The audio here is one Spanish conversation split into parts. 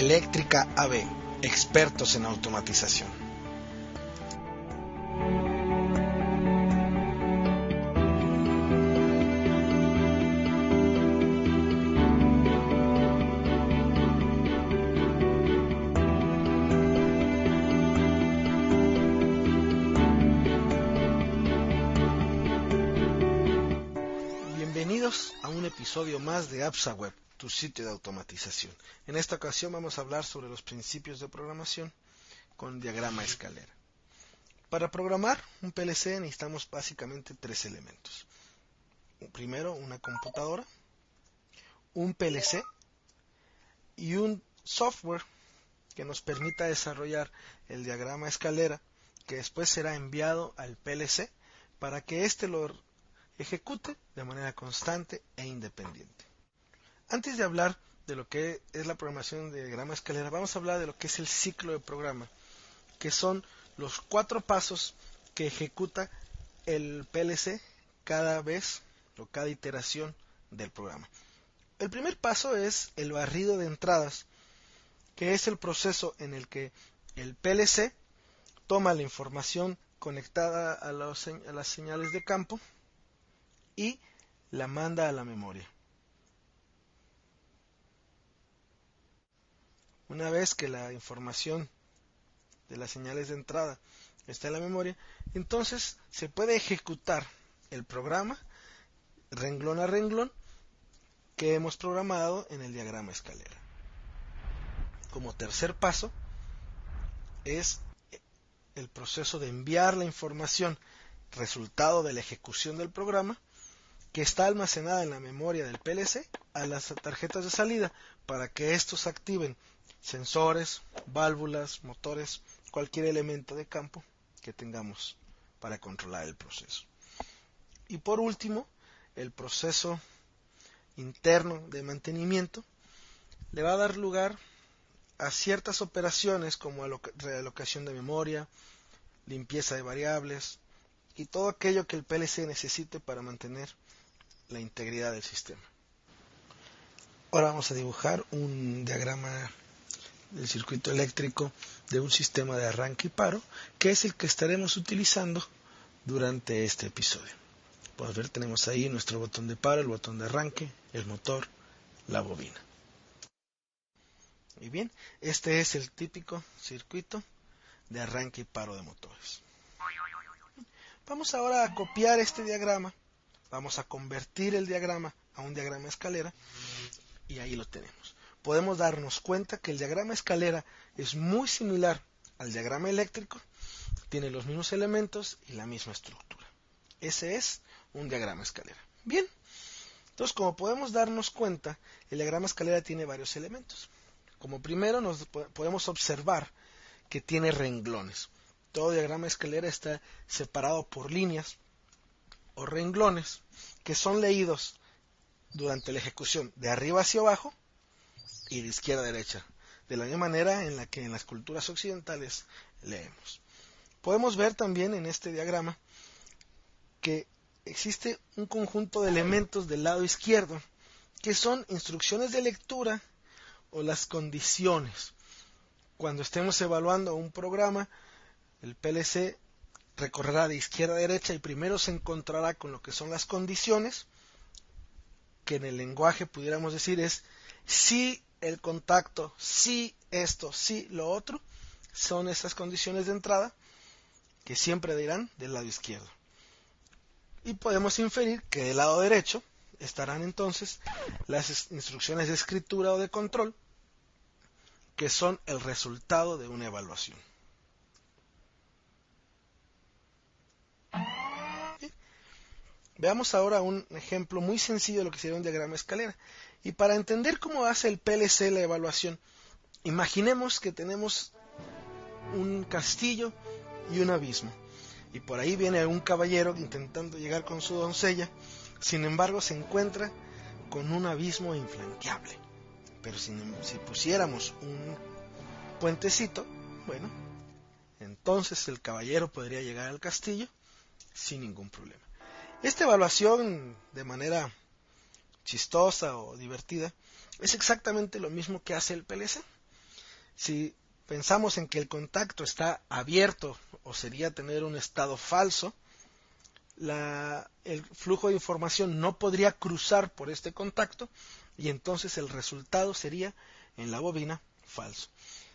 Eléctrica AB, expertos en automatización. Bienvenidos a un episodio más de APSAWeb, tu sitio de automatización. En esta ocasión vamos a hablar sobre los principios de programación con diagrama escalera. Para programar un PLC necesitamos básicamente tres elementos. Primero, una computadora, un PLC y un software que nos permita desarrollar el diagrama escalera, que después será enviado al PLC para que éste lo ejecute de manera constante e independiente. Antes de hablar de lo que es la programación de diagrama escalera, vamos a hablar de lo que es el ciclo de programa, que son los 4 pasos que ejecuta el PLC cada vez o cada iteración del programa. El primer paso es el barrido de entradas, que es el proceso en el que el PLC toma la información conectada a las señales de campo y la manda a la memoria. Una vez que la información de las señales de entrada está en la memoria, entonces se puede ejecutar el programa renglón a renglón que hemos programado en el diagrama escalera. Como tercer paso es el proceso de enviar la información resultado de la ejecución del programa, que está almacenada en la memoria del PLC, a las tarjetas de salida para que estos activen sensores, válvulas, motores, cualquier elemento de campo que tengamos para controlar el proceso. Y por último, el proceso interno de mantenimiento le va a dar lugar a ciertas operaciones como realocación de memoria, limpieza de variables y todo aquello que el PLC necesite para mantener la integridad del sistema. Ahora vamos a dibujar un diagrama del circuito eléctrico de un sistema de arranque y paro, que es el que estaremos utilizando durante este episodio. Podemos ver, tenemos ahí nuestro botón de paro, el botón de arranque, el motor, la bobina. Muy bien, este es el típico circuito de arranque y paro de motores. Vamos ahora a copiar este diagrama, vamos a convertir el diagrama a un diagrama escalera y ahí lo tenemos. Podemos darnos cuenta que el diagrama escalera es muy similar al diagrama eléctrico, tiene los mismos elementos y la misma estructura. Ese es un diagrama escalera. Bien, entonces como podemos darnos cuenta, el diagrama escalera tiene varios elementos. Como primero podemos observar que tiene renglones. Todo diagrama escalera está separado por líneas o renglones que son leídos durante la ejecución de arriba hacia abajo y de izquierda a derecha, de la misma manera en la que en las culturas occidentales leemos. Podemos ver también en este diagrama que existe un conjunto de elementos del lado izquierdo que son instrucciones de lectura o las condiciones. Cuando estemos evaluando un programa, el PLC recorrerá de izquierda a derecha y primero se encontrará con lo que son las condiciones, que en el lenguaje pudiéramos decir es si el contacto, si esto, si lo otro, son estas condiciones de entrada que siempre dirán del lado izquierdo. Y podemos inferir que del lado derecho estarán entonces las instrucciones de escritura o de control, que son el resultado de una evaluación. Bien. Veamos ahora un ejemplo muy sencillo de lo que sería un diagrama escalera. Y para entender cómo hace el PLC la evaluación, imaginemos que tenemos un castillo y un abismo. Y por ahí viene un caballero intentando llegar con su doncella, sin embargo se encuentra con un abismo infranqueable. Pero si pusiéramos un puentecito, bueno, entonces el caballero podría llegar al castillo sin ningún problema. Esta evaluación, de manera chistosa o divertida, es exactamente lo mismo que hace el PLC. Si pensamos en que el contacto está abierto, o sería tener un estado falso, el flujo de información no podría cruzar por este contacto y entonces el resultado sería en la bobina falso.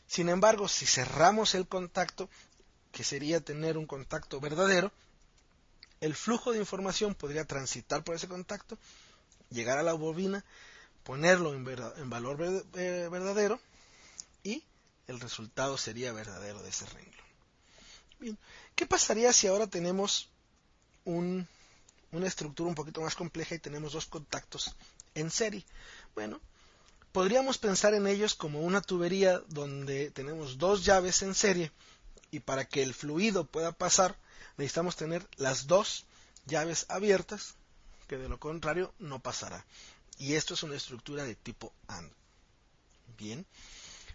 Sin embargo, si cerramos el contacto, que sería tener un contacto verdadero, el flujo de información podría transitar por ese contacto, llegar a la bobina, ponerlo en valor verdadero y el resultado sería verdadero de ese renglón. Bien, ¿qué pasaría si ahora tenemos una estructura un poquito más compleja y tenemos dos contactos en serie? Bueno, podríamos pensar en ellos como una tubería donde tenemos dos llaves en serie y para que el fluido pueda pasar necesitamos tener las dos llaves abiertas, que de lo contrario no pasará. Y esto es una estructura de tipo AND. Bien,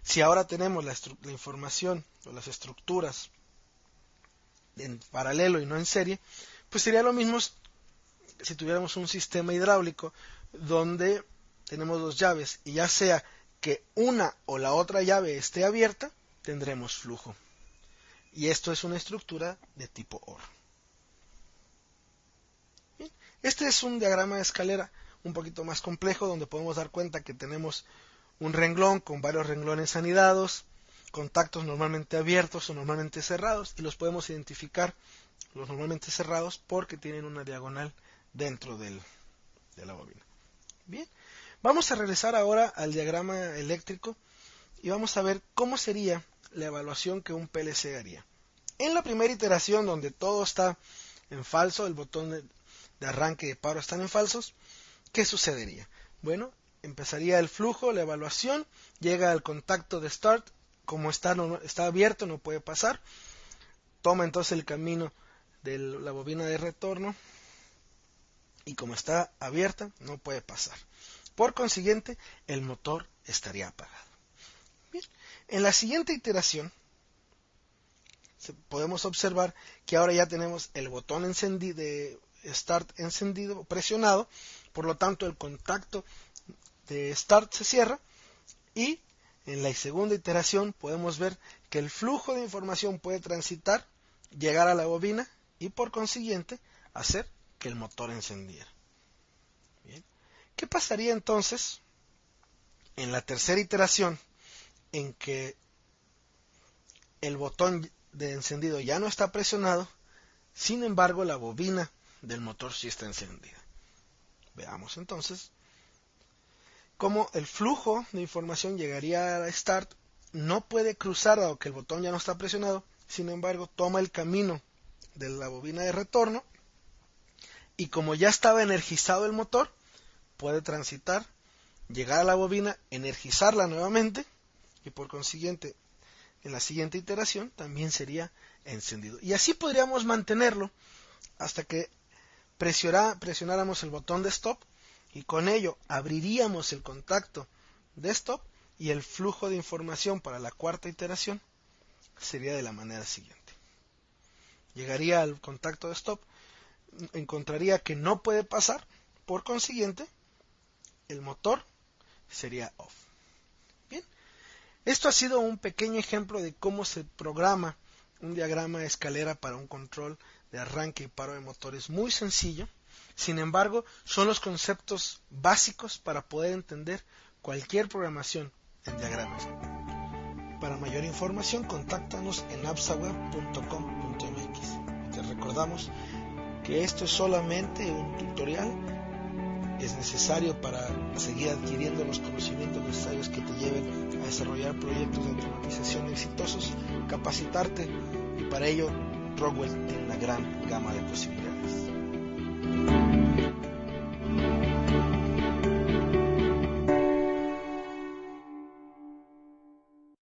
si ahora tenemos la información o las estructuras en paralelo y no en serie, pues sería lo mismo si tuviéramos un sistema hidráulico donde tenemos dos llaves y ya sea que una o la otra llave esté abierta, tendremos flujo. Y esto es una estructura de tipo OR. Bien, este es un diagrama de escalera un poquito más complejo donde podemos dar cuenta que tenemos un renglón con varios renglones anidados, contactos normalmente abiertos o normalmente cerrados, y los podemos identificar los normalmente cerrados porque tienen una diagonal dentro de la bobina. Bien, vamos a regresar ahora al diagrama eléctrico y vamos a ver cómo sería la evaluación que un PLC haría. En la primera iteración, donde todo está en falso, el botón de arranque y de paro están en falsos, ¿qué sucedería? Bueno, empezaría el flujo, la evaluación, llega al contacto de start, como está abierto no puede pasar, toma entonces el camino de la bobina de retorno y como está abierta no puede pasar. Por consiguiente, el motor estaría apagado. Bien, en la siguiente iteración podemos observar que ahora ya tenemos el botón de start encendido, presionado, por lo tanto el contacto de start se cierra y en la segunda iteración podemos ver que el flujo de información puede transitar, llegar a la bobina y por consiguiente hacer que el motor encendiera. Bien. ¿Qué pasaría entonces en la tercera iteración en que el botón de encendido ya no está presionado, sin embargo la bobina del motor sí está encendida? Veamos entonces cómo el flujo de información llegaría a start, no puede cruzar dado que el botón ya no está presionado, sin embargo toma el camino de la bobina de retorno y como ya estaba energizado el motor, puede transitar, llegar a la bobina, energizarla nuevamente y por consiguiente en la siguiente iteración también sería encendido. Y así podríamos mantenerlo hasta que presionáramos el botón de stop y con ello abriríamos el contacto de stop y el flujo de información para la cuarta iteración sería de la manera siguiente. Llegaría al contacto de stop, encontraría que no puede pasar, por consiguiente el motor sería off. Bien, esto ha sido un pequeño ejemplo de cómo se programa un diagrama de escalera para un control de arranque y paro de motores muy sencillo. Sin embargo, son los conceptos básicos para poder entender cualquier programación en diagramas. Para mayor información, contáctanos en apsaweb.com.mx. Te recordamos que esto es solamente un tutorial. Es necesario para seguir adquiriendo los conocimientos necesarios que te lleven a desarrollar proyectos de automatización exitosos, capacitarte, y para ello Rockwell tiene una gran gama de posibilidades.